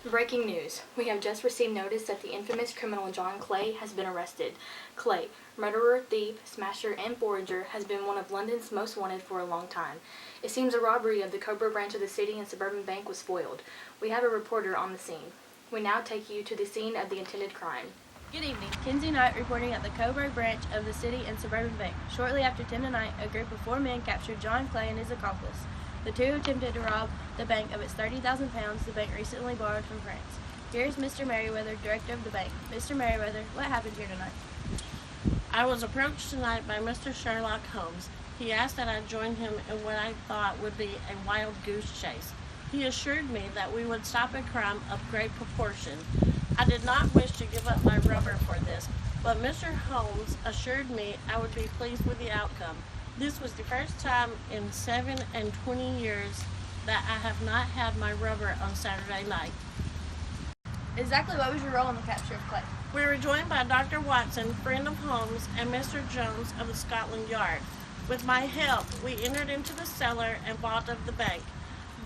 Breaking news. We have just received notice that the infamous criminal John Clay has been arrested. Clay, murderer, thief, smasher, and forager, has been one of London's most wanted for a long time. It seems a robbery of the Cobra branch of the City and Suburban Bank was foiled. We have a reporter on the scene. We now take you to the scene of the intended crime. Good evening. Kinsey Knight reporting at the Cobra branch of the City and Suburban Bank. Shortly after 10 tonight, a group of 4 men captured John Clay and his accomplice. The two attempted to rob the bank of its £30,000 the bank recently borrowed from France. Here is Mr. Merriweather, director of the bank. Mr. Merriweather, what happened here tonight? I was approached tonight by Mr. Sherlock Holmes. He asked that I join him in what I thought would be a wild goose chase. He assured me that we would stop a crime of great proportion. I did not wish to give up my rubber for this, but Mr. Holmes assured me I would be pleased with the outcome. This was the first time in 27 years that I have not had my rubber on Saturday night. Exactly what was your role in the capture of Clay? We were joined by Dr. Watson, friend of Holmes, and Mr. Jones of the Scotland Yard. With my help, we entered into the cellar and vault of the bank.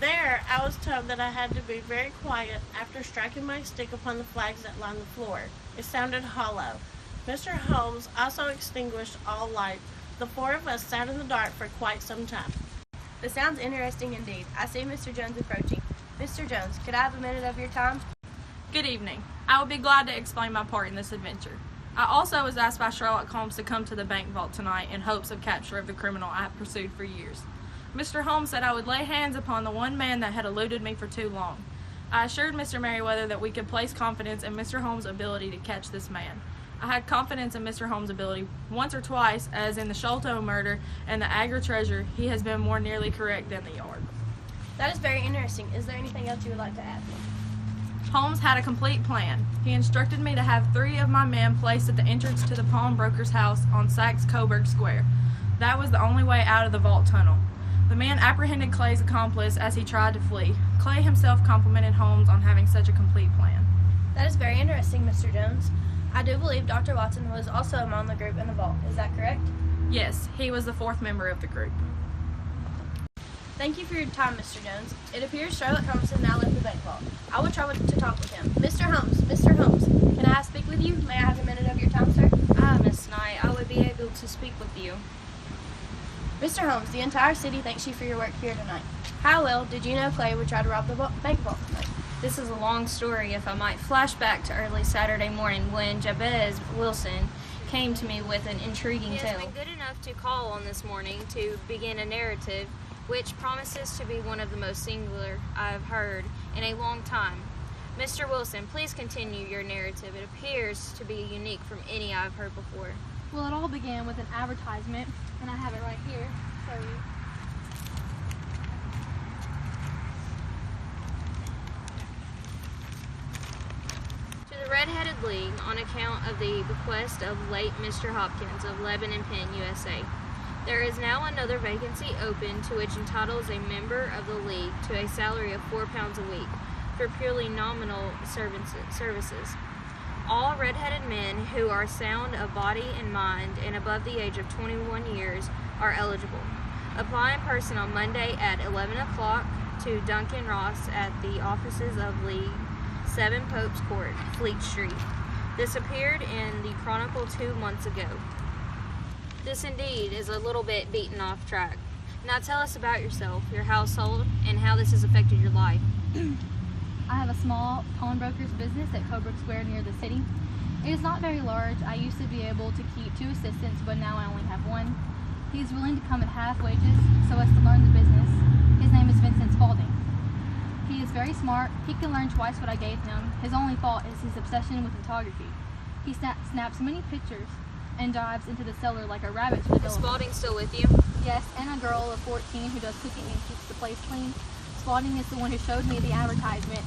There, I was told that I had to be very quiet after striking my stick upon the flags that lined the floor. It sounded hollow. Mr. Holmes also extinguished all light. The 4 of us sat in the dark for quite some time. This sounds interesting indeed. I see Mr. Jones approaching. Mr. Jones, could I have a minute of your time? Good evening. I would be glad to explain my part in this adventure. I also was asked by Sherlock Holmes to come to the bank vault tonight in hopes of capture of the criminal I have pursued for years. Mr. Holmes said I would lay hands upon the one man that had eluded me for too long. I assured Mr. Merriweather that we could place confidence in Mr. Holmes' ability to catch this man. I had confidence in Mr. Holmes' ability once or twice, as in the Sholto murder and the Agra treasure. He has been more nearly correct than the Yard. That is very interesting. Is there anything else you would like to add? Holmes had a complete plan. He instructed me to have 3 of my men placed at the entrance to the pawnbroker's house on Saxe-Coburg Square. That was the only way out of the vault tunnel. The man apprehended Clay's accomplice as he tried to flee. Clay himself complimented Holmes on having such a complete plan. That is very interesting, Mr. Jones. I do believe Dr. Watson was also among the group in the vault. Is that correct? Yes, he was the 4th member of the group. Thank you for your time, Mr. Jones. It appears Sherlock Holmes has now left the bank vault. I will try to talk with him. Mr. Holmes, can I speak with you? May I have a minute of your time, sir? Miss Knight, I would be able to speak with you. Mr. Holmes, the entire city thanks you for your work here tonight. How well did you know Clay would try to rob the bank vault tonight? This is a long story. If I might flash back to early Saturday morning when Jabez Wilson came to me with an intriguing tale. He has been good enough to call on this morning to begin a narrative which promises to be one of the most singular I have heard in a long time. Mr. Wilson, please continue your narrative. It appears to be unique from any I've heard before. Well, it all began with an advertisement, and I have it right here. Show you. To the Redheaded League, on account of the bequest of late Mr. Hopkins of Lebanon Penn, USA. There is now another vacancy open to which entitles a member of the League to a salary of £4 a week for purely nominal services. All red-headed men who are sound of body and mind and above the age of 21 years are eligible. Apply in person on Monday at 11 o'clock to Duncan Ross at the offices of League, 7 Pope's Court, Fleet Street. This appeared in the Chronicle 2 months ago. This indeed is a little bit beaten off track. Now tell us about yourself, your household, and how this has affected your life. I have a small pawnbroker's business at Coburg Square near the city. It is not very large. I used to be able to keep 2 assistants, but now I only have 1. He is willing to come at half wages so as to learn the business. His name is Vincent Spaulding. He is very smart. He can learn twice what I gave him. His only fault is his obsession with photography. He snaps many pictures and dives into the cellar like a rabbit to develop. Is Spaulding still with you? Yes, and a girl of 14 who does cooking and keeps the place clean. Spaulding is the one who showed me the advertisement,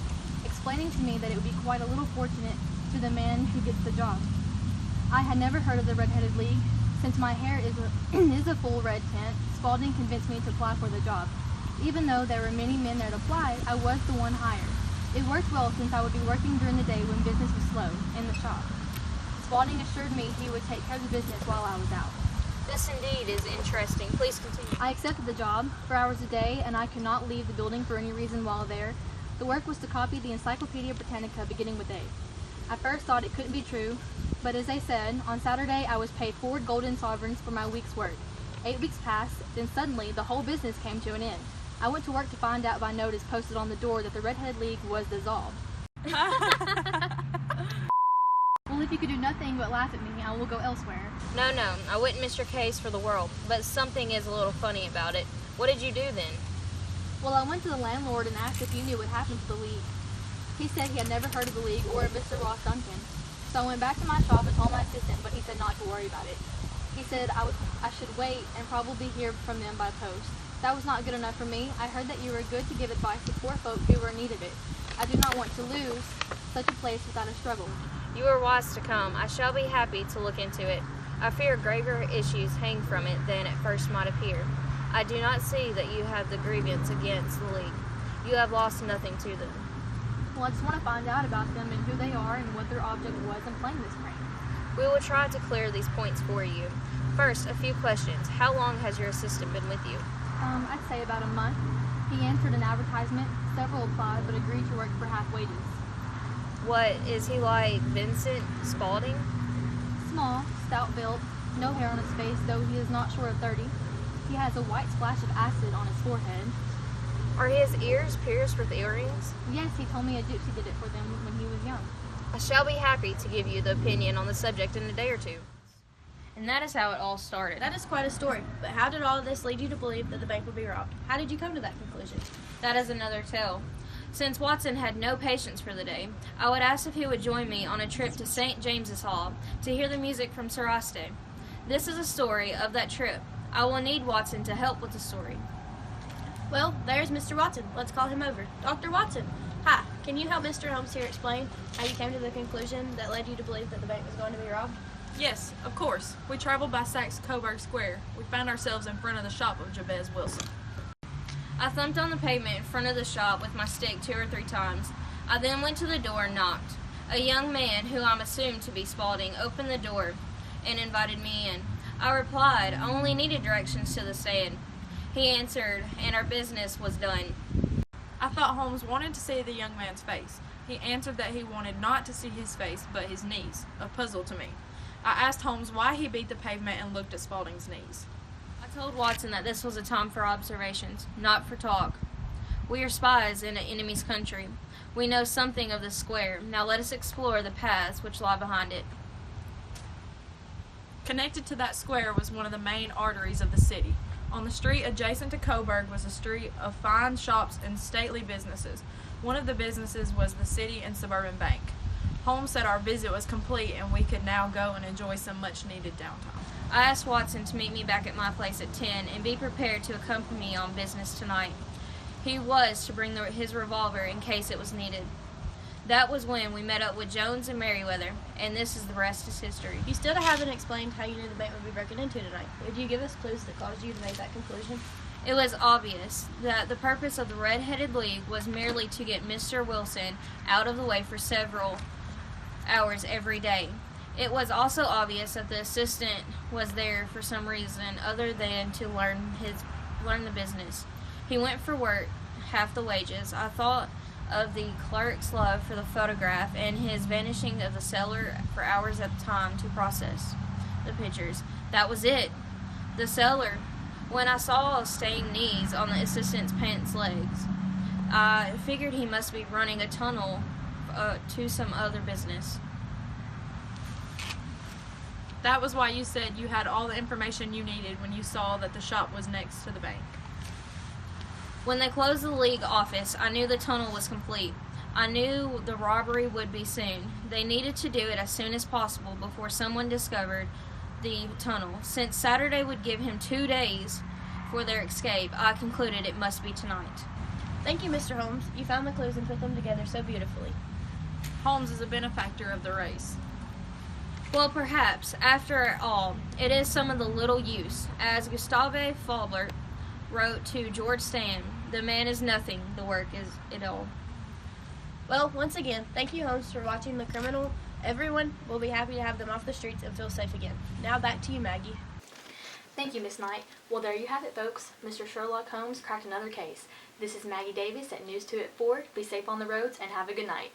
explaining to me that it would be quite a little fortunate to the man who gets the job. I had never heard of the Redheaded League. Since my hair is a full red tint, Spaulding convinced me to apply for the job. Even though there were many men that applied, I was the one hired. It worked well since I would be working during the day when business was slow in the shop. Spaulding assured me he would take care of the business while I was out. This indeed is interesting. Please continue. I accepted the job for hours a day, and I could not leave the building for any reason while there. The work was to copy the Encyclopedia Britannica beginning with A. I first thought it couldn't be true, but as they said, on Saturday I was paid 4 golden sovereigns for my week's work. 8 weeks passed, then suddenly the whole business came to an end. I went to work to find out by notice posted on the door that the Redheaded League was dissolved. Well, if you could do nothing but laugh at me, I will go elsewhere. No, I wouldn't miss your case for the world, but something is a little funny about it. What did you do then? Well, I went to the landlord and asked if he knew what happened to the League. He said he had never heard of the League or of Mr. Ross Duncan. So I went back to my shop and told my assistant, but he said not to worry about it. He said I should wait and probably hear from them by post. That was not good enough for me. I heard that you were good to give advice to poor folk who were in need of it. I do not want to lose such a place without a struggle. You are wise to come. I shall be happy to look into it. I fear graver issues hang from it than at first might appear. I do not see that you have the grievance against the League. You have lost nothing to them. Well, I just want to find out about them and who they are and what their object was in playing this prank. We will try to clear these points for you. First, a few questions. How long has your assistant been with you? I'd say about a month. He answered an advertisement. Several applied, but agreed to work for half wages. What, is he like Vincent Spaulding? Small, stout-built, no hair on his face, though he is not short of 30. He has a white splash of acid on his forehead. Are his ears pierced with earrings? Yes, he told me a gypsy did it for them when he was young. I shall be happy to give you the opinion on the subject in a day or two. And that is how it all started. That is quite a story, but how did all of this lead you to believe that the bank would be robbed? How did you come to that conclusion? That is another tale. Since Watson had no patience for the day, I would ask if he would join me on a trip to St. James's Hall to hear the music from Seraste. This is a story of that trip. I will need Watson to help with the story. Well, there's Mr. Watson. Let's call him over. Dr. Watson, hi. Can you help Mr. Holmes here explain how you came to the conclusion that led you to believe that the bank was going to be robbed? Yes, of course. We traveled by Saks Coburg Square. We found ourselves in front of the shop of Jabez Wilson. I thumped on the pavement in front of the shop with my stick 2 or 3 times. I then went to the door and knocked. A young man, who I'm assumed to be Spaulding, opened the door and invited me in. I replied I only needed directions to the stand. He answered, and our business was done. I thought Holmes wanted to see the young man's face. He answered that he wanted not to see his face, but his knees, a puzzle to me. I asked Holmes why he beat the pavement and looked at Spaulding's knees. I told Watson that this was a time for observations, not for talk. We are spies in an enemy's country. We know something of the square. Now let us explore the paths which lie behind it. Connected to that square was one of the main arteries of the city. On the street adjacent to Coburg was a street of fine shops and stately businesses. One of the businesses was the City and Suburban Bank. Holmes said our visit was complete and we could now go and enjoy some much-needed downtime. I asked Watson to meet me back at my place at 10 and be prepared to accompany me on business tonight. He was to bring his revolver in case it was needed. That was when we met up with Jones and Merriweather, and this is the rest is history. You still haven't explained how you knew the bank would be broken into tonight. Would you give us clues that caused you to make that conclusion? It was obvious that the purpose of the Redheaded League was merely to get Mr. Wilson out of the way for several hours every day. It was also obvious that the assistant was there for some reason other than to learn the business. He went for work, half the wages. I thought of the clerk's love for the photograph and his vanishing of the cellar for hours at a time to process the pictures. That was it. The cellar. When I saw stained knees on the assistant's pants legs, I figured he must be running a tunnel to some other business. That was why you said you had all the information you needed when you saw that the shop was next to the bank. When they closed the League office, I knew the tunnel was complete. I knew the robbery would be soon. They needed to do it as soon as possible before someone discovered the tunnel. Since Saturday would give him 2 days for their escape, I concluded it must be tonight. Thank you, Mr. Holmes. You found the clues and put them together so beautifully. Holmes is a benefactor of the race. Well, perhaps, after all, it is some of the little use. As Gustave Flaubert wrote to George Sand, the man is nothing, the work is it all. Well, once again, thank you, Holmes, for watching The Criminal. Everyone will be happy to have them off the streets and feel safe again. Now back to you, Maggie. Thank you, Miss Knight. Well, there you have it, folks. Mr. Sherlock Holmes cracked another case. This is Maggie Davis at News 2 at 4. Be safe on the roads and have a good night.